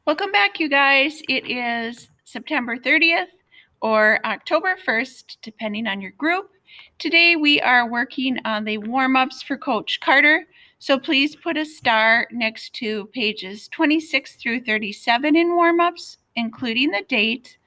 Welcome back, you guys. It is September 30th or October 1st, depending on your group. Today we are working on the warm-ups for Coach Carter. So please put a star next to pages 26 through 37 in warm-ups, including the date,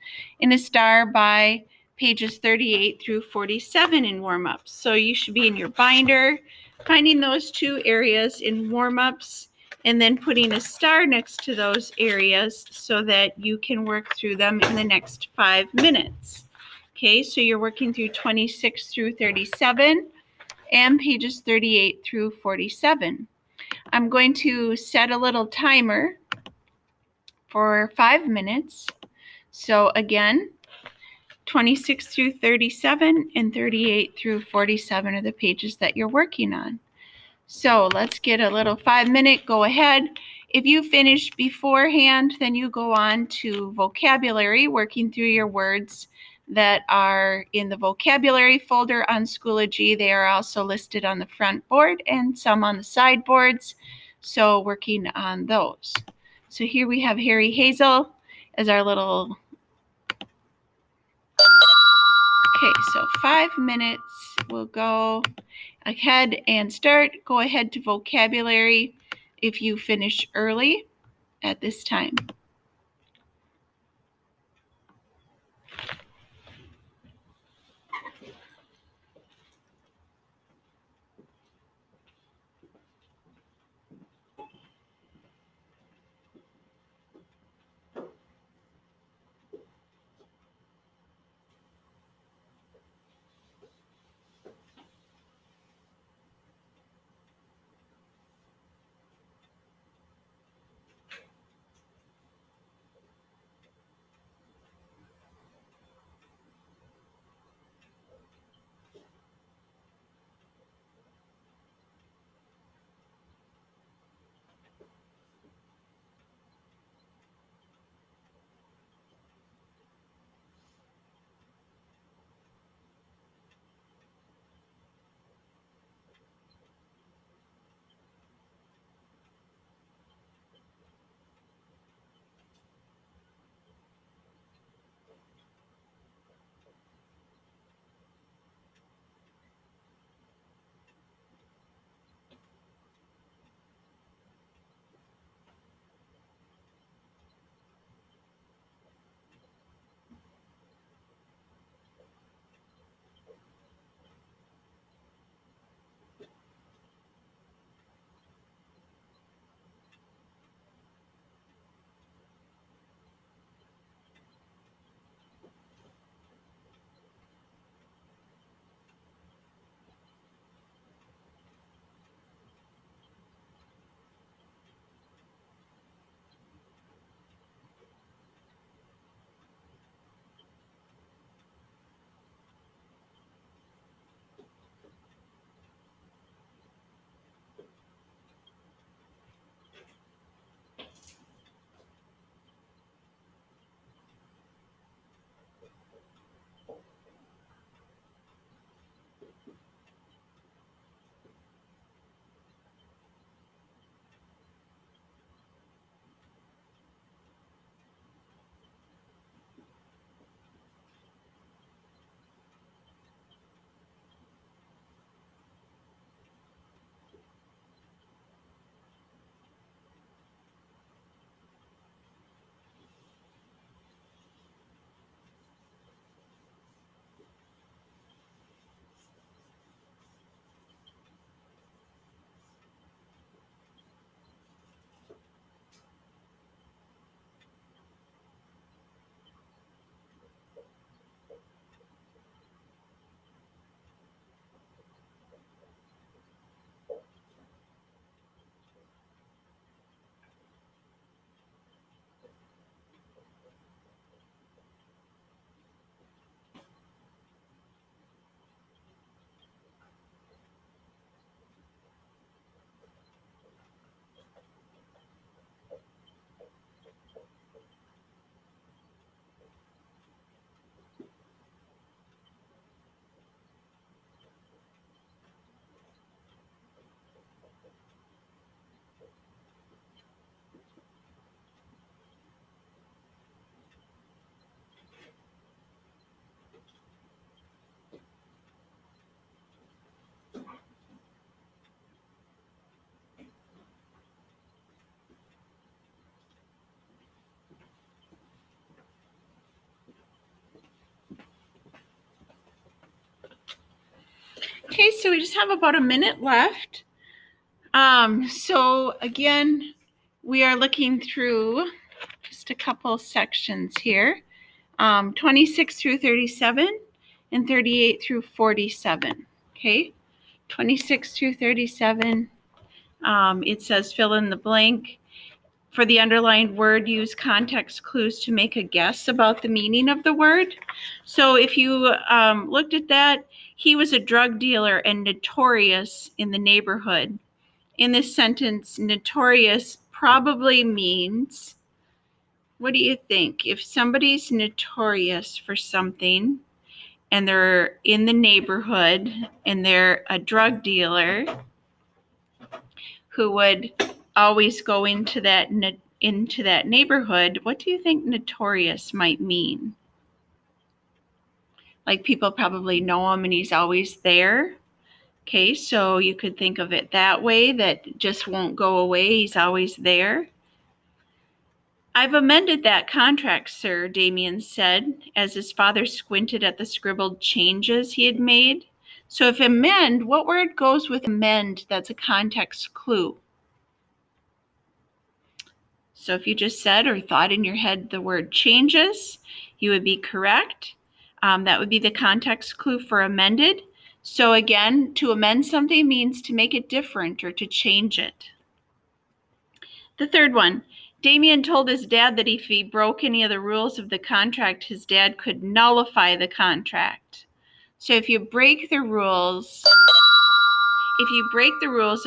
and a star by pages 38 through 47 in warm-ups. So you should be in your binder, finding those two areas in warm-ups, and then putting a star next to those areas so that you can work through them in the next 5 minutes. Okay, so you're working through 26 through 37 and pages 38 through 47. I'm going to set a little timer for 5 minutes. So again, 26 through 37 and 38 through 47 are the pages that you're working on. So let's get a little 5-minute go ahead. If you finish beforehand, then you go on to vocabulary, working through your words that are in the vocabulary folder on Schoology. They are also listed on the front board and some on the side boards. So working on those. So here we have Harry Hazel as our little. Okay, so 5 minutes. We'll go ahead and start. Go ahead to vocabulary if you finish early at this time. Okay, so we just have about a minute left. So again, we are looking through just a couple sections here, 26 through 37 and 38 through 47. Okay, 26 through 37, it says fill in the blank. For the underlined word, use context clues to make a guess about the meaning of the word. So if you looked at that, he was a drug dealer and notorious in the neighborhood. In this sentence, notorious probably means, what do you think? If somebody's notorious for something and they're in the neighborhood and they're a drug dealer who would always go into that neighborhood, what do you think notorious might mean? Like people probably know him and he's always there. Okay, so you could think of it that way, that just won't go away. He's always there. I've amended that contract, sir, Damien said, as his father squinted at the scribbled changes he had made. So if amend, what word goes with amend that's a context clue? So if you just said or thought in your head the word changes, you would be correct. That would be the context clue for amended. So again, to amend something means to make it different or to change it. The third one, Damien told his dad that if he broke any of the rules of the contract, his dad could nullify the contract. So if you break the rules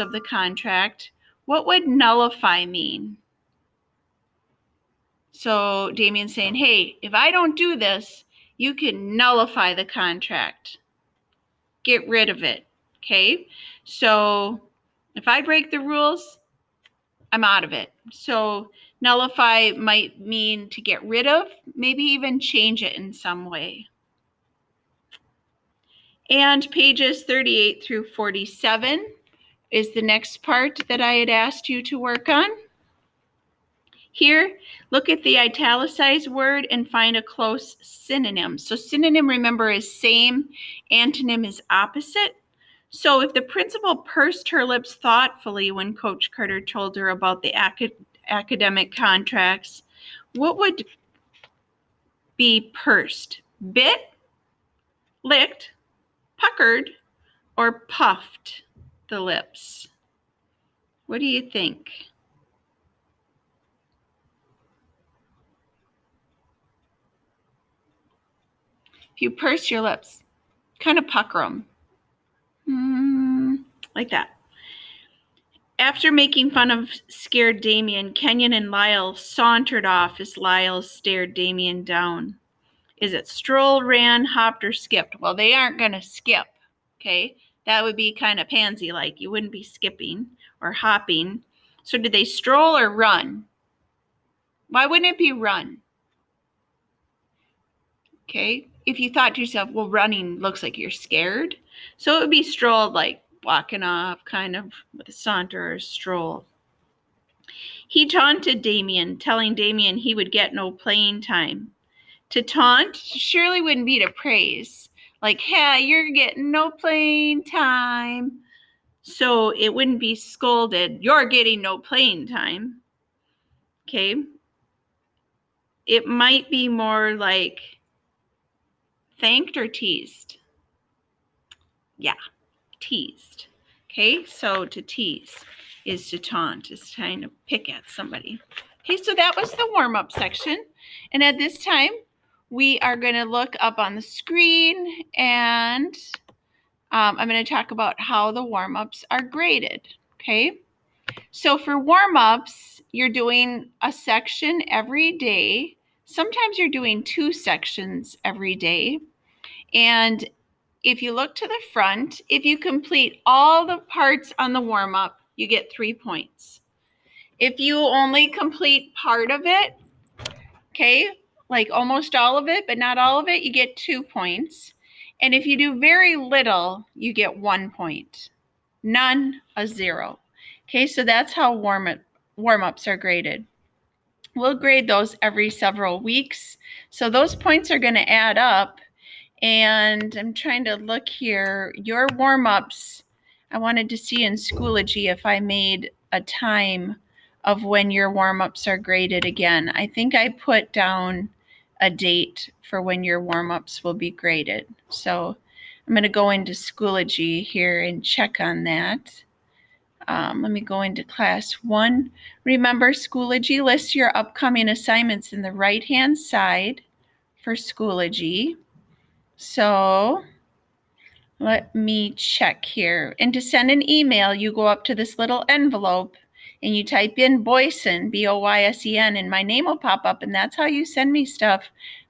of the contract, what would nullify mean? So Damien's saying, hey, if I don't do this, you can nullify the contract. Get rid of it, okay? So if I break the rules, I'm out of it. So nullify might mean to get rid of, maybe even change it in some way. And pages 38 through 47 is the next part that I had asked you to work on. Here, look at the italicized word and find a close synonym. So synonym, remember, is same. Antonym is opposite. So if the principal pursed her lips thoughtfully when Coach Carter told her about the academic contracts, what would be pursed? Bit, licked, puckered, or puffed the lips? What do you think? If you purse your lips, kind of pucker them. Like that. After making fun of scared Damien, Kenyon and Lyle sauntered off as Lyle stared Damien down. Is it stroll, ran, hopped, or skipped? Well, they aren't going to skip, okay? That would be kind of pansy-like. You wouldn't be skipping or hopping. So did they stroll or run? Why wouldn't it be run? Okay, if you thought to yourself, well, running looks like you're scared. So it would be strolled, like walking off, kind of with a saunter or a stroll. He taunted Damien, telling Damien he would get no playing time. To taunt surely wouldn't be to praise. Like, hey, you're getting no playing time. So it wouldn't be scolded. You're getting no playing time. Okay. It might be more like thanked or teased. Yeah, teased. Okay, so to tease is to taunt, is trying to pick at somebody. Okay, so that was the warm-up section. And at this time, we are going to look up on the screen and I'm going to talk about how the warm-ups are graded. Okay, so for warm-ups, you're doing a section every day. Sometimes you're doing 2 sections every day. And if you look to the front, if you complete all the parts on the warm-up, you get 3 points. If you only complete part of it, okay, like almost all of it, but not all of it, you get 2 points. And if you do very little, you get 1 point. None, a 0. Okay, so that's how warm-ups are graded. We'll grade those every several weeks. So those points are going to add up. And I'm trying to look here. Your warm-ups, I wanted to see in Schoology if I made a time of when your warm-ups are graded again. I think I put down a date for when your warm-ups will be graded. So I'm going to go into Schoology here and check on that. Let me go into class 1. Remember, Schoology lists your upcoming assignments in the right-hand side for Schoology. So let me check here. And to send an email, you go up to this little envelope and you type in Boysen, B-O-Y-S-E-N, and my name will pop up, and that's how you send me stuff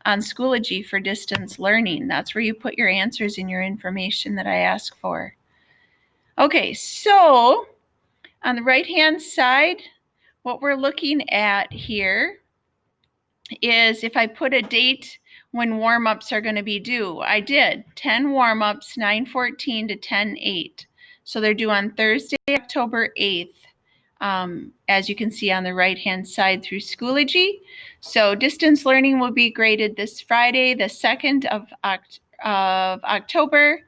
on Schoology for distance learning. That's where you put your answers and your information that I ask for. Okay, so on the right-hand side, what we're looking at here is if I put a date when warm-ups are going to be due. I did 10 warm-ups, 9/14 to 10/8. So they're due on Thursday, October 8th, as you can see on the right-hand side through Schoology. So distance learning will be graded this Friday, the 2nd of October.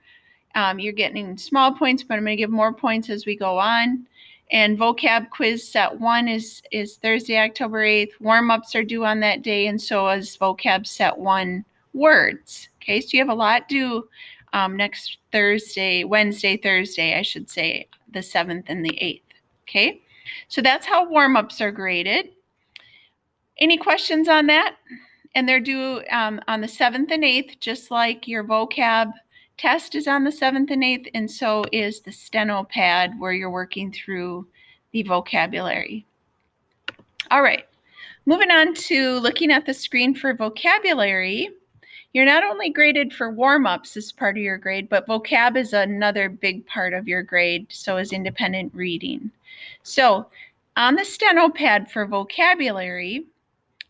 You're getting small points, but I'm going to give more points as we go on. And vocab quiz set 1 is Thursday, October 8th. Warm-ups are due on that day, and so is vocab set 1 words. Okay, so you have a lot due next Wednesday, Thursday, I should say, the 7th and the 8th. Okay, so that's how warm-ups are graded. Any questions on that? And they're due on the 7th and 8th, just like your vocab test is on the 7th and 8th, and so is the steno pad where you're working through the vocabulary. All right, moving on to looking at the screen for vocabulary. You're not only graded for warm-ups as part of your grade, but vocab is another big part of your grade, so is independent reading. So on the steno pad for vocabulary,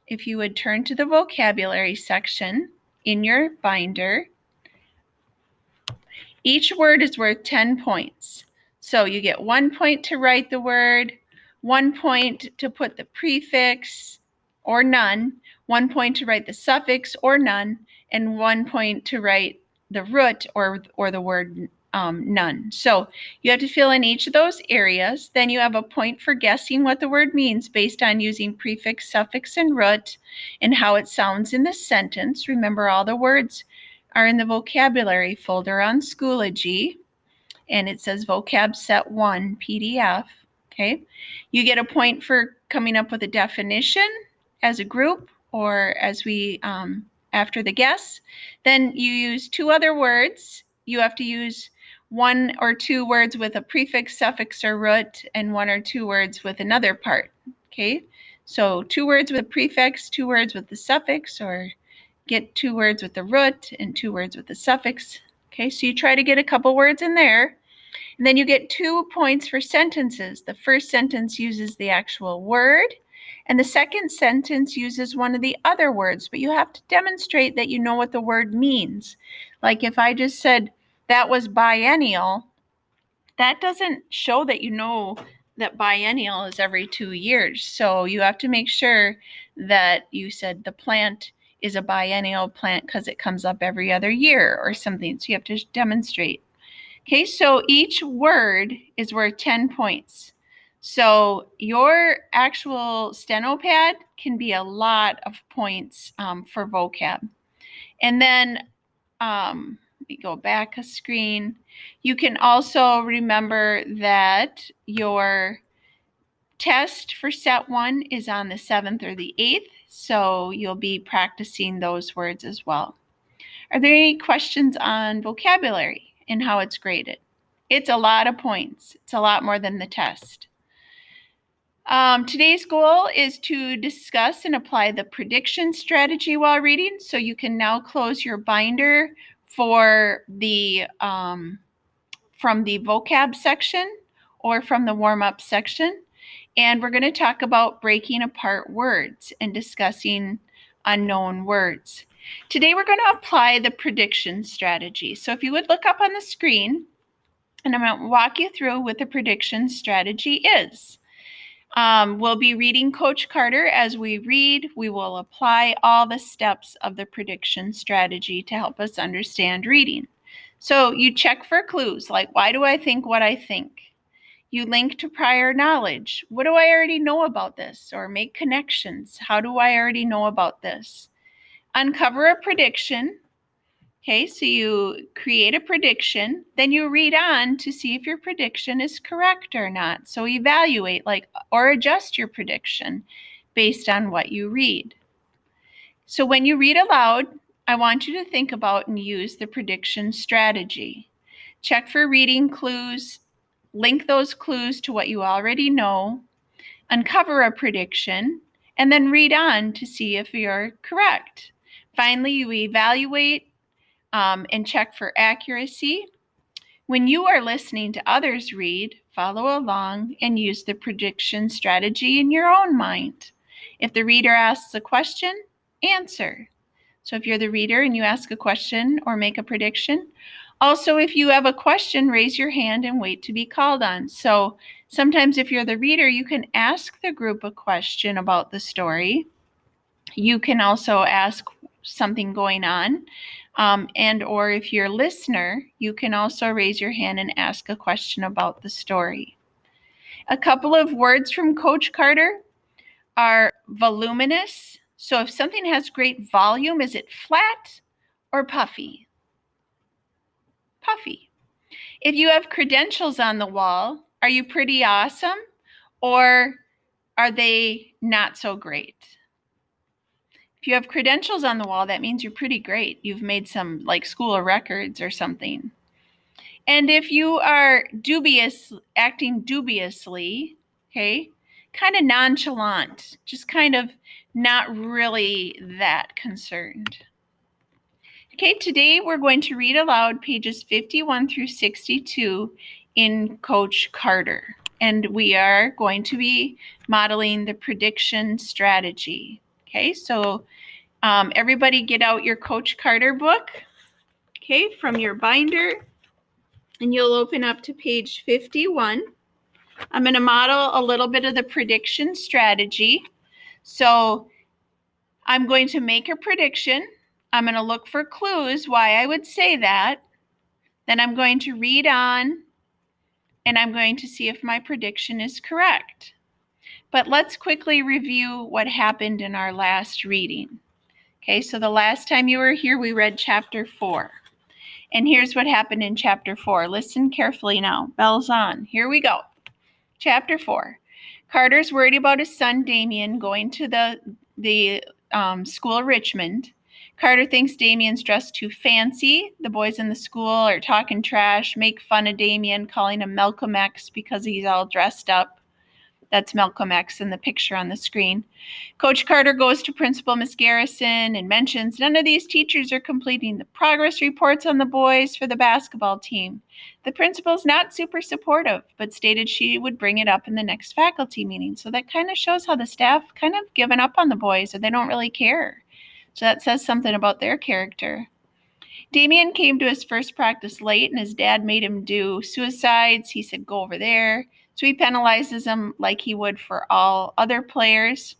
if you would turn to the vocabulary section in your binder, each word is worth 10 points. So you get 1 point to write the word, 1 point to put the prefix or none, 1 point to write the suffix or none, and 1 point to write the root or the word none. So you have to fill in each of those areas. Then you have a point for guessing what the word means based on using prefix, suffix, and root and how it sounds in the sentence. Remember, all the words are in the vocabulary folder on Schoology, and it says vocab set 1 PDF. Okay, you get a point for coming up with a definition as a group or as we after the guess. Then you use 2 other words. You have to use 1 or 2 words with a prefix, suffix, or root, and 1 or 2 words with another part. Okay, so 2 words with a prefix, 2 words with the suffix, or get 2 words with the root and 2 words with the suffix. Okay, so you try to get a couple words in there. And then you get 2 points for sentences. The first sentence uses the actual word, and the second sentence uses one of the other words, but you have to demonstrate that you know what the word means. Like if I just said that was biennial, that doesn't show that you know that biennial is every 2 years. So you have to make sure that you said the plant is a biennial plant because it comes up every other year or something. So you have to demonstrate. Okay, so each word is worth 10 points. So your actual steno pad can be a lot of points for vocab. And then let me go back a screen. You can also remember that your test for set 1 is on the 7th or the 8th, so you'll be practicing those words as well. Are there any questions on vocabulary and how it's graded? It's a lot of points. It's a lot more than the test. Today's goal is to discuss and apply the prediction strategy while reading. So you can now close your binder for the from the vocab section or from the warm-up section. And we're going to talk about breaking apart words and discussing unknown words. Today we're going to apply the prediction strategy. So if you would look up on the screen, and I'm going to walk you through what the prediction strategy is. We'll be reading Coach Carter. As we read, we will apply all the steps of the prediction strategy to help us understand reading. So you check for clues, like why do I think what I think? You link to prior knowledge. What do I already know about this? Or make connections. How do I already know about this? Uncover a prediction. Okay, so you create a prediction, then you read on to see if your prediction is correct or not. So evaluate, or adjust your prediction based on what you read. So when you read aloud, I want you to think about and use the prediction strategy. Check for reading clues, link those clues to what you already know, uncover a prediction, and then read on to see if you're correct. Finally, you evaluate and check for accuracy. When you are listening to others read, follow along and use the prediction strategy in your own mind. If the reader asks a question, answer. So if you're the reader and you ask a question or make a prediction, also if you have a question, raise your hand and wait to be called on. So sometimes if you're the reader, you can ask the group a question about the story. You can also ask something going on. And or if you're a listener, you can also raise your hand and ask a question about the story. A couple of words from Coach Carter are voluminous. So if something has great volume, is it flat or puffy? Puffy. If you have credentials on the wall, are you pretty awesome or are they not so great? If you have credentials on the wall, that means you're pretty great. You've made some school of records or something. And if you are acting dubiously, okay, kind of nonchalant, just kind of not really that concerned. Okay, today we're going to read aloud pages 51 through 62 in Coach Carter. And we are going to be modeling the prediction strategy. Okay, so everybody get out your Coach Carter book, okay, from your binder, and you'll open up to page 51. I'm going to model a little bit of the prediction strategy. So I'm going to make a prediction. I'm going to look for clues why I would say that. Then I'm going to read on, and I'm going to see if my prediction is correct. But let's quickly review what happened in our last reading. Okay, so the last time you were here, we read chapter 4. And here's what happened in chapter 4. Listen carefully now. Bells on. Here we go. Chapter 4. Carter's worried about his son Damien going to the school of Richmond. Carter thinks Damien's dressed too fancy. The boys in the school are talking trash, make fun of Damien, calling him Malcolm X because he's all dressed up. That's Malcolm X in the picture on the screen. Coach Carter goes to Principal Miss Garrison and mentions none of these teachers are completing the progress reports on the boys for the basketball team. The principal's not super supportive, but stated she would bring it up in the next faculty meeting. So that kind of shows how the staff kind of given up on the boys, or they don't really care. So that says something about their character. Damien came to his first practice late, and his dad made him do suicides. He said, go over there. So he penalizes him like he would for all other players.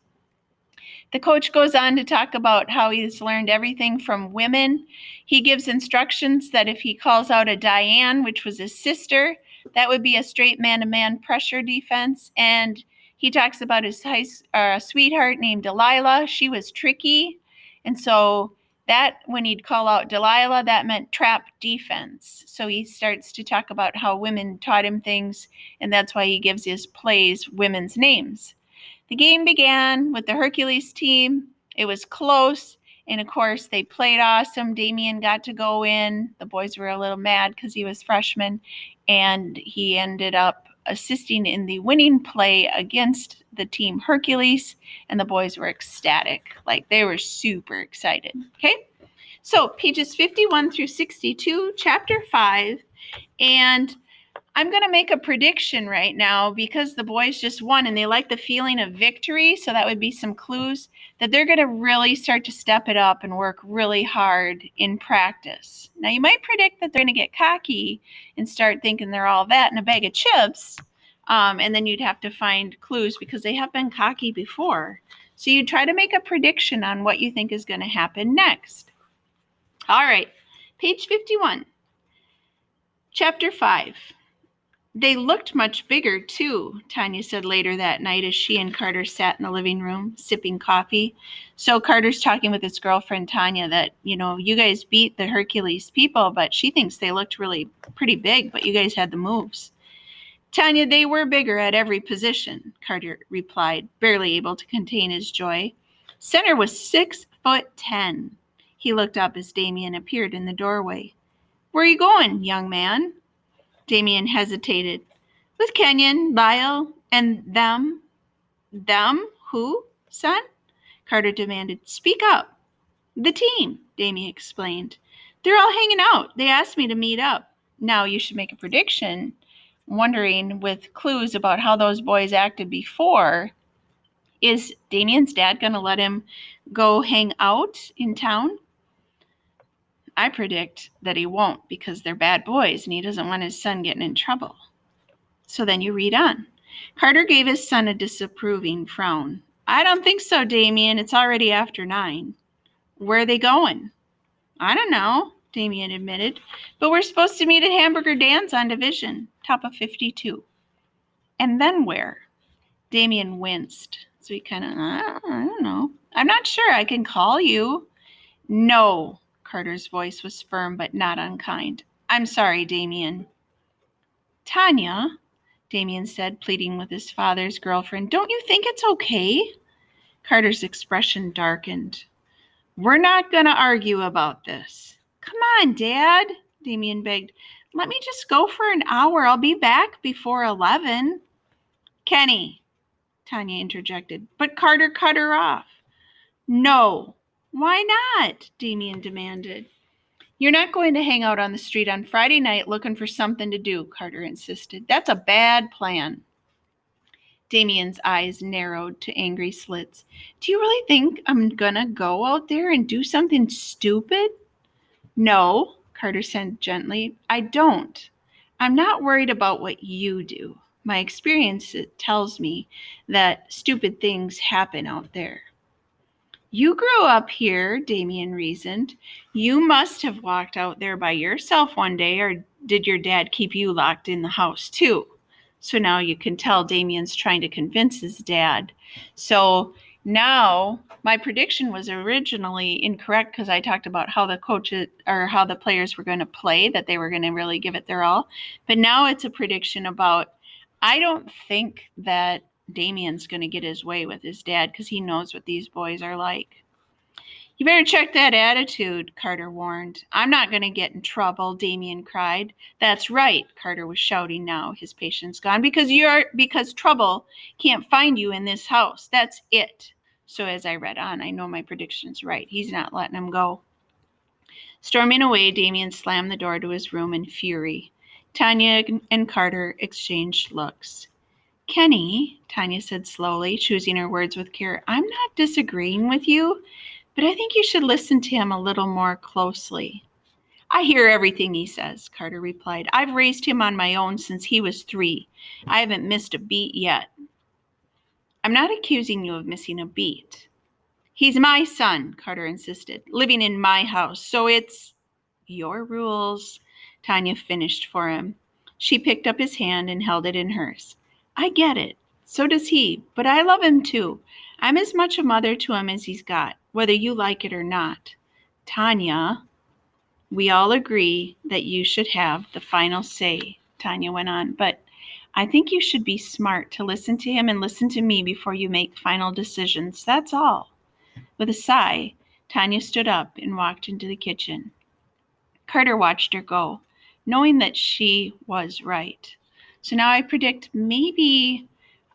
The coach goes on to talk about how he's learned everything from women. He gives instructions that if he calls out a Diane, which was his sister, that would be a straight man-to-man pressure defense. And he talks about his sweetheart named Delilah. She was tricky. And so that when he'd call out Delilah, that meant trap defense. So he starts to talk about how women taught him things, and that's why he gives his plays women's names. The game began with the Hercules team. It was close, and of course, they played awesome. Damien got to go in. The boys were a little mad because he was freshman, and he ended up assisting in the winning play against the team Hercules, and the boys were ecstatic. They were super excited. Okay, so pages 51 through 62, chapter 5, and I'm going to make a prediction right now because the boys just won and they like the feeling of victory. So that would be some clues that they're going to really start to step it up and work really hard in practice. Now, you might predict that they're going to get cocky and start thinking they're all that in a bag of chips. And then you'd have to find clues because they have been cocky before. So you try to make a prediction on what you think is going to happen next. All right, page 51. Chapter 5. They looked much bigger, too, Tanya said later that night as she and Carter sat in the living room sipping coffee. So Carter's talking with his girlfriend, Tanya, that, you guys beat the Hercules people, but she thinks they looked really pretty big, but you guys had the moves. Tanya, they were bigger at every position, Carter replied, barely able to contain his joy. Center was 6'10". He looked up as Damien appeared in the doorway. Where are you going, young man? Damien hesitated. With Kenyon, Lyle, and them. Them? Who, son? Carter demanded. Speak up. The team, Damien explained. They're all hanging out. They asked me to meet up. Now you should make a prediction, wondering with clues about how those boys acted before. Is Damien's dad going to let him go hang out in town? I predict that he won't because they're bad boys and he doesn't want his son getting in trouble. So then you read on. Carter gave his son a disapproving frown. I don't think so, Damien. It's already after 9. Where are they going? I don't know, Damien admitted. But we're supposed to meet at Hamburger Dan's on Division, top of 52. And then where? Damien winced. So he kind of, I don't know. I'm not sure. I can call you. No. Carter's voice was firm but not unkind. I'm sorry, Damien. Tanya, Damien said, pleading with his father's girlfriend, don't you think it's okay? Carter's expression darkened. We're not going to argue about this. Come on, Dad, Damien begged. Let me just go for an hour. I'll be back before 11. Kenny, Tanya interjected, but Carter cut her off. No. Why not? Damien demanded. You're not going to hang out on the street on Friday night looking for something to do, Carter insisted. That's a bad plan. Damien's eyes narrowed to angry slits. Do you really think I'm gonna go out there and do something stupid? No, Carter said gently. I don't. I'm not worried about what you do. My experience tells me that stupid things happen out there. You grew up here, Damien reasoned. You must have walked out there by yourself one day, or did your dad keep you locked in the house too? So now you can tell Damien's trying to convince his dad. So now my prediction was originally incorrect because I talked about how the coaches or how the players were going to play, that they were going to really give it their all. But now it's a prediction about, I don't think that Damien's going to get his way with his dad because he knows what these boys are like. You better check that attitude, Carter warned. I'm not going to get in trouble, Damien cried. That's right, Carter was shouting now, his patience gone, because trouble can't find you in this house. That's it. So as I read on, I know my prediction's right. He's not letting him go. Storming away, Damien slammed the door to his room in fury. Tanya and Carter exchanged looks. Kenny, Tanya said slowly, choosing her words with care, I'm not disagreeing with you, but I think you should listen to him a little more closely. I hear everything he says, Carter replied. I've raised him on my own since he was 3. I haven't missed a beat yet. I'm not accusing you of missing a beat. He's my son, Carter insisted, living in my house, so it's your rules, Tanya finished for him. She picked up his hand and held it in hers. I get it. So does he. But I love him too. I'm as much a mother to him as he's got, whether you like it or not. Tanya, we all agree that you should have the final say, Tanya went on. But I think you should be smart to listen to him and listen to me before you make final decisions. That's all. With a sigh, Tanya stood up and walked into the kitchen. Carter watched her go, knowing that she was right. So now I predict maybe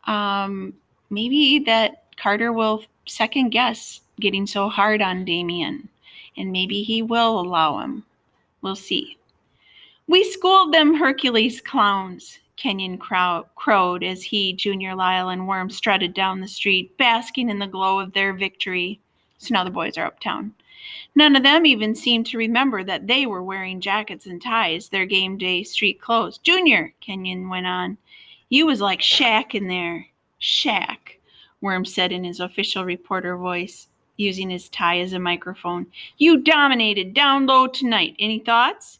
that Carter will second guess getting so hard on Damien, and maybe he will allow him. We'll see. We schooled them Hercules clowns, Kenyon crowed as he, Junior, Lyle, and Worm strutted down the street, basking in the glow of their victory. So now the boys are uptown. None of them even seemed to remember that they were wearing jackets and ties, their game day street clothes. Junior, Kenyon went on, You was like Shaq in there. Shaq, Worm said in his official reporter voice, using his tie as a microphone. You dominated down low tonight. Any thoughts?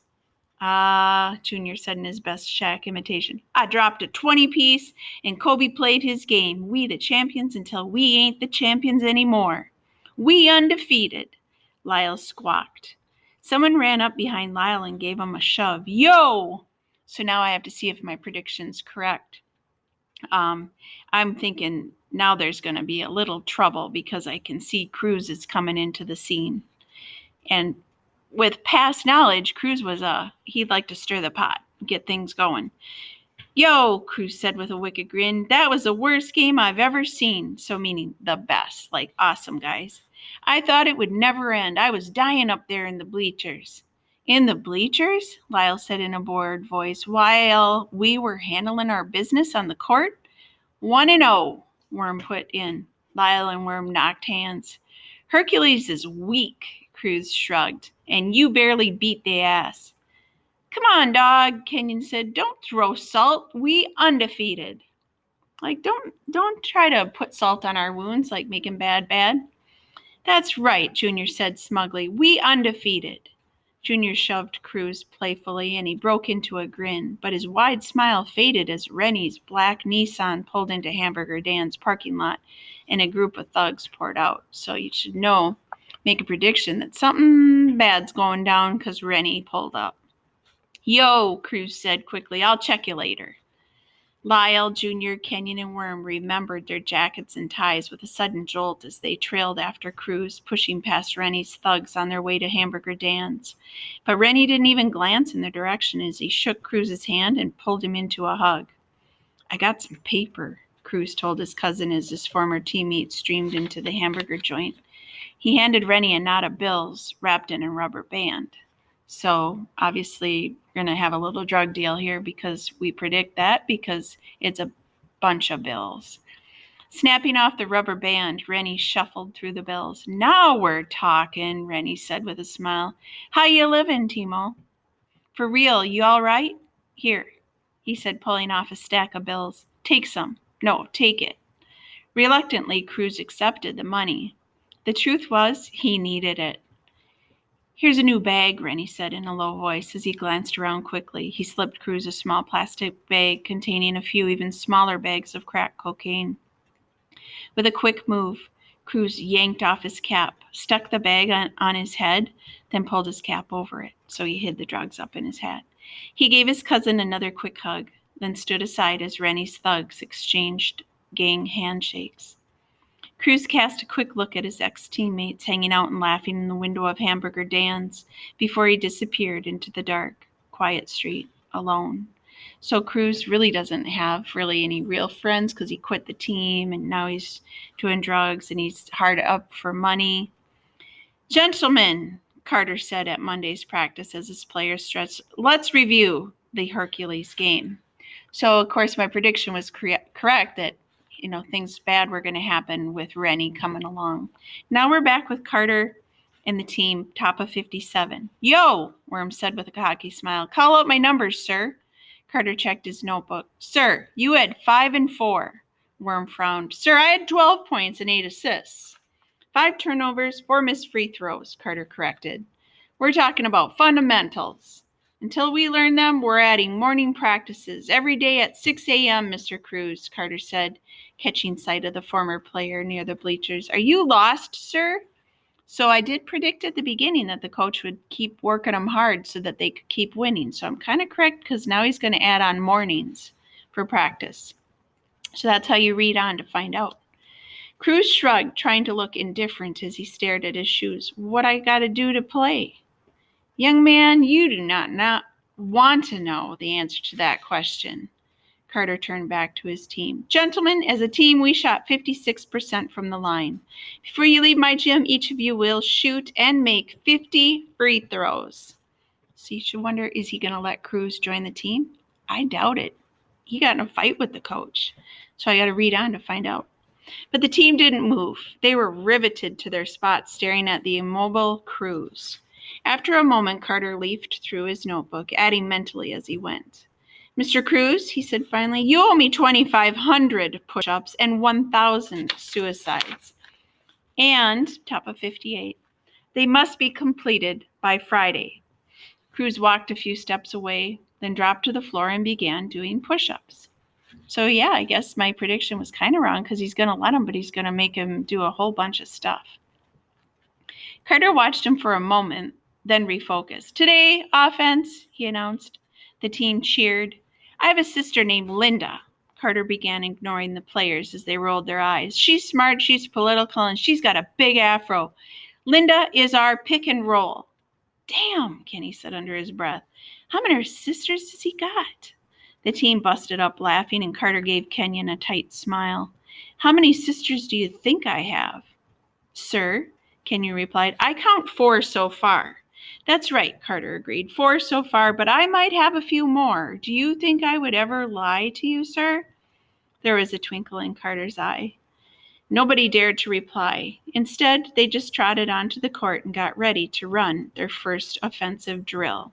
Junior said in his best Shaq imitation. I dropped a 20-piece, and Kobe played his game. We the champions until we ain't the champions anymore. We undefeated, Lyle squawked. Someone ran up behind Lyle and gave him a shove. Yo! So now I have to see if my prediction's correct. I'm thinking now there's going to be a little trouble because I can see Cruz is coming into the scene. And with past knowledge, Cruz was he'd like to stir the pot, get things going. Yo, Cruz said with a wicked grin, that was the worst game I've ever seen. So meaning the best, like awesome, guys. I thought it would never end. I was dying up there in the bleachers. In the bleachers? Lyle said in a bored voice, while we were handling our business on the court. 1-0, Worm put in. Lyle and Worm knocked hands. Hercules is weak, Cruz shrugged, and you barely beat the ass. Come on, dog, Kenyon said. Don't throw salt. We undefeated. Like, don't try to put salt on our wounds, like making bad. That's right, Junior said smugly. We undefeated. Junior shoved Cruz playfully, and he broke into a grin, but his wide smile faded as Rennie's black Nissan pulled into Hamburger Dan's parking lot, and a group of thugs poured out. So you should make a prediction that something bad's going down because Rennie pulled up. Yo, Cruz said quickly, I'll check you later. Lyle, Junior, Kenyon, and Worm remembered their jackets and ties with a sudden jolt as they trailed after Cruz, pushing past Rennie's thugs on their way to Hamburger Dan's. But Rennie didn't even glance in their direction as he shook Cruz's hand and pulled him into a hug. I got some paper, Cruz told his cousin as his former teammate streamed into the hamburger joint. He handed Rennie a knot of bills wrapped in a rubber band. So obviously we're going to have a little drug deal here because we predict that because it's a bunch of bills. Snapping off the rubber band, Rennie shuffled through the bills. Now we're talking, Rennie said with a smile. How you living, Timo? For real, you all right? Here, he said, pulling off a stack of bills. Take some. No, take it. Reluctantly, Cruz accepted the money. The truth was, he needed it. Here's a new bag, Rennie said in a low voice as he glanced around quickly. He slipped Cruz a small plastic bag containing a few even smaller bags of crack cocaine. With a quick move, Cruz yanked off his cap, stuck the bag on his head, then pulled his cap over it, so he hid the drugs up in his hat. He gave his cousin another quick hug, then stood aside as Rennie's thugs exchanged gang handshakes. Cruz cast a quick look at his ex-teammates hanging out and laughing in the window of Hamburger Dan's before he disappeared into the dark, quiet street, alone. So Cruz really doesn't have any real friends because he quit the team and now he's doing drugs and he's hard up for money. Gentlemen, Carter said at Monday's practice as his players stretched, let's review the Hercules game. So, of course, my prediction was correct that things bad were going to happen with Rennie coming along. Now we're back with Carter and the team, top of 57. Yo, Worm said with a cocky smile. Call out my numbers, sir. Carter checked his notebook. Sir, you had 5 and 4. Worm frowned. Sir, I had 12 points and 8 assists. 5 turnovers, 4 missed free throws, Carter corrected. We're talking about fundamentals. Until we learn them, we're adding morning practices every day at 6 a.m., Mr. Cruz, Carter said, catching sight of the former player near the bleachers. Are you lost, sir? So I did predict at the beginning that the coach would keep working them hard so that they could keep winning. So I'm kind of correct because now he's going to add on mornings for practice. So that's how you read on to find out. Cruz shrugged, trying to look indifferent as he stared at his shoes. What I got to do to play? Young man, you do not want to know the answer to that question. Carter turned back to his team. Gentlemen, as a team, we shot 56% from the line. Before you leave my gym, each of you will shoot and make 50 free throws. So you should wonder, is he going to let Cruz join the team? I doubt it. He got in a fight with the coach. So I got to read on to find out. But the team didn't move. They were riveted to their spots, staring at the immobile Cruz. After a moment, Carter leafed through his notebook, adding mentally as he went. Mr. Cruz, he said finally, you owe me 2,500 push-ups and 1,000 suicides. And, top of 58, they must be completed by Friday. Cruz walked a few steps away, then dropped to the floor and began doing push-ups. So yeah, I guess my prediction was kind of wrong because he's going to let him, but he's going to make him do a whole bunch of stuff. Carter watched him for a moment, then refocused. Today, offense, he announced. The team cheered. I have a sister named Linda. Carter began ignoring the players as they rolled their eyes. She's smart, she's political, and she's got a big afro. Linda is our pick and roll. Damn, Kenny said under his breath. How many sisters has he got? The team busted up laughing, and Carter gave Kenyon a tight smile. How many sisters do you think I have? Sir, Kenyon replied, I count 4 so far. That's right, Carter agreed. 4 so far, but I might have a few more. Do you think I would ever lie to you, sir? There was a twinkle in Carter's eye. Nobody dared to reply. Instead, they just trotted onto the court and got ready to run their first offensive drill.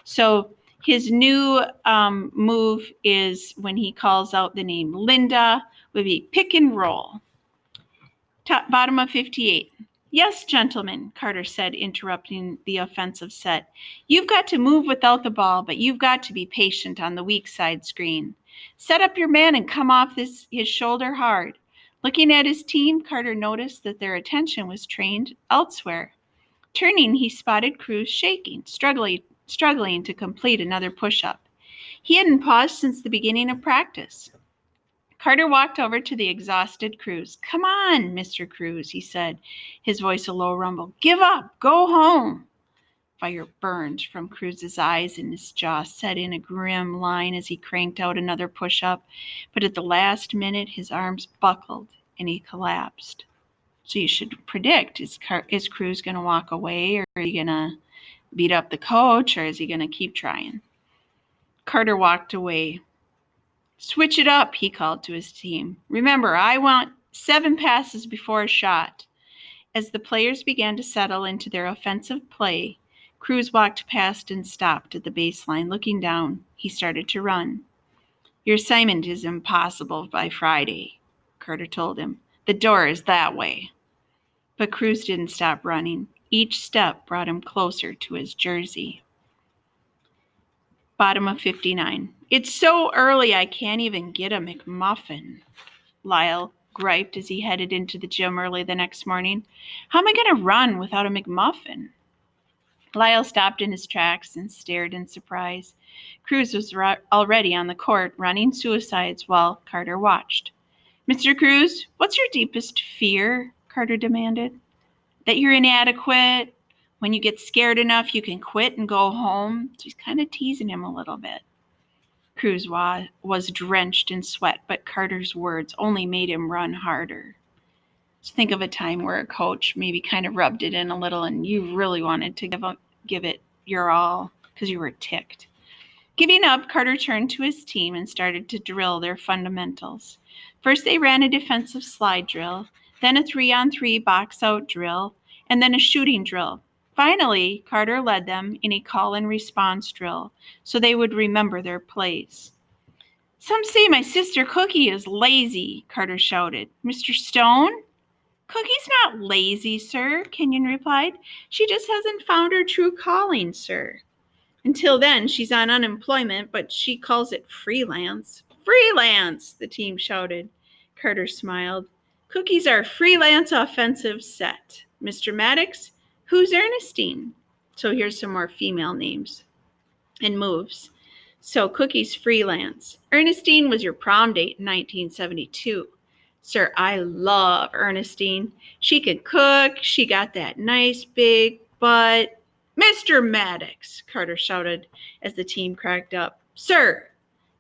So his new move is when he calls out the name Linda, would be pick and roll. Bottom of 58. Yes, gentlemen, Carter said, interrupting the offensive set. You've got to move without the ball, but you've got to be patient on the weak side screen. Set up your man and come off his shoulder hard. Looking at his team, Carter noticed that their attention was trained elsewhere. Turning, he spotted Cruz shaking, struggling to complete another push-up. He hadn't paused since the beginning of practice. Carter walked over to the exhausted Cruz. Come on, Mr. Cruz, he said, his voice a low rumble. Give up. Go home. Fire burned from Cruz's eyes and his jaw set in a grim line as he cranked out another push-up. But at the last minute, his arms buckled and he collapsed. So you should predict, is Cruz going to walk away, or is he going to beat up the coach, or is he going to keep trying? Carter walked away. Switch it up, he called to his team. Remember, I want 7 passes before a shot. As the players began to settle into their offensive play, Cruz walked past and stopped at the baseline. Looking down, he started to run. Your assignment is impossible by Friday, Carter told him. The door is that way. But Cruz didn't stop running. Each step brought him closer to his jersey. Bottom of 59. It's so early I can't even get a McMuffin, Lyle griped as he headed into the gym early the next morning. How am I going to run without a McMuffin? Lyle stopped in his tracks and stared in surprise. Cruz was already on the court running suicides while Carter watched. Mr. Cruz, what's your deepest fear? Carter demanded. That you're inadequate. When you get scared enough, you can quit and go home. So he's kind of teasing him a little bit. Cruz was drenched in sweat, but Carter's words only made him run harder. So think of a time where a coach maybe kind of rubbed it in a little and you really wanted to give it your all because you were ticked. Giving up, Carter turned to his team and started to drill their fundamentals. First, they ran a defensive slide drill, then a 3-on-3 box-out drill, and then a shooting drill. Finally, Carter led them in a call-and-response drill so they would remember their plays. Some say my sister Cookie is lazy, Carter shouted. Mr. Stone? Cookie's not lazy, sir, Kenyon replied. She just hasn't found her true calling, sir. Until then, she's on unemployment, but she calls it freelance. Freelance, the team shouted. Carter smiled. Cookie's our freelance offensive set. Mr. Maddox, who's Ernestine? So here's some more female names and moves. So Cookie's freelance. Ernestine was your prom date in 1972. Sir, I love Ernestine. She can cook. She got that nice big butt. Mr. Maddox, Carter shouted as the team cracked up. Sir,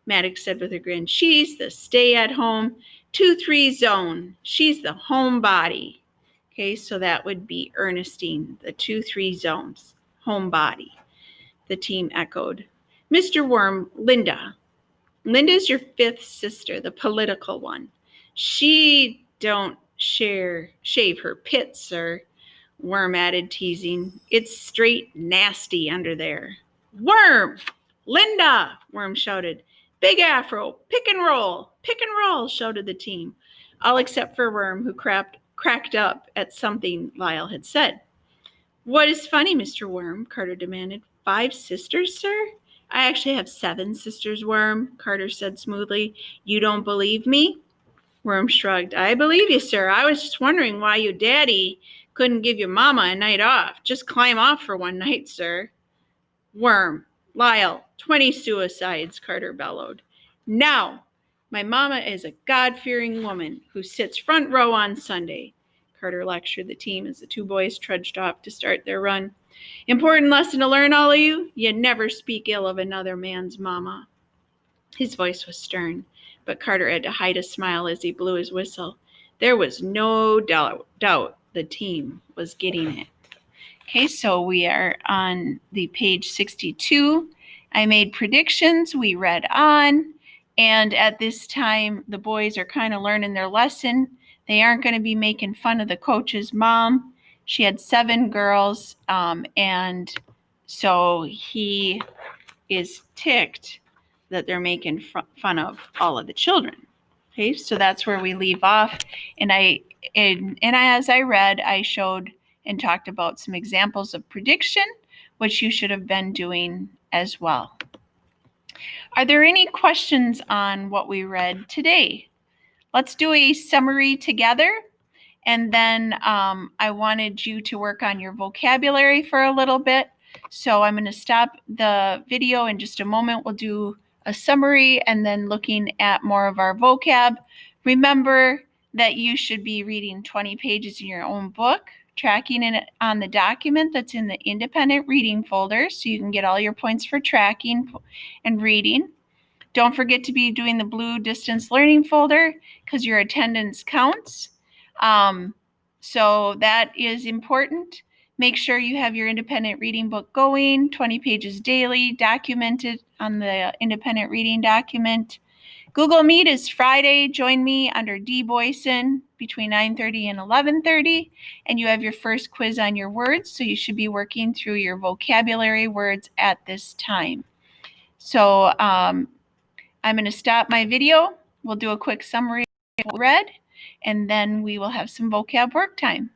Maddox said with a grin, she's the stay-at-home 2-3 zone. She's the homebody. Okay, so that would be Ernestine, the 2-3 zones, homebody. The team echoed. Mr. Worm, Linda. Linda's your 5th sister, the political one. She don't shave her pits, sir. Worm added, teasing. It's straight nasty under there. Worm! Linda! Worm shouted. big afro, pick and roll, shouted the team, all except for Worm, who cracked up at something Lyle had said. What is funny, Mr. Worm? Carter demanded. 5 sisters, sir? I actually have 7 sisters, Worm, Carter said smoothly. You don't believe me? Worm shrugged. I believe you, sir. I was just wondering why your daddy couldn't give your mama a night off. Just climb off for one night, sir. Worm, Lyle, 20 suicides, Carter bellowed. Now, my mama is a God-fearing woman who sits front row on Sunday, Carter lectured the team as the 2 boys trudged off to start their run. Important lesson to learn, all of you. You never speak ill of another man's mama. His voice was stern, but Carter had to hide a smile as he blew his whistle. There was no doubt the team was getting it. Okay, so we are on the page 62. I made predictions, we read on, and at this time, the boys are kind of learning their lesson. They aren't going to be making fun of the coach's mom. She had 7 girls, and so he is ticked that they're making fun of all of the children. Okay, so that's where we leave off. And as I read, I showed and talked about some examples of prediction, which you should have been doing as well. Are there any questions on what we read today? Let's do a summary together. And then I wanted you to work on your vocabulary for a little bit. So I'm going to stop the video in just a moment. We'll do a summary and then looking at more of our vocab. Remember that you should be reading 20 pages in your own book, tracking it on the document that's in the independent reading folder so you can get all your points for tracking and reading. Don't forget to be doing the blue distance learning folder because your attendance counts. So that is important. Make sure you have your independent reading book going, 20 pages daily, documented on the independent reading document. Google Meet is Friday. Join me under D. Boyson between 9:30 and 11:30, and you have your first quiz on your words, so you should be working through your vocabulary words at this time. So I'm going to stop my video. We'll do a quick summary of what we read, and then we will have some vocab work time.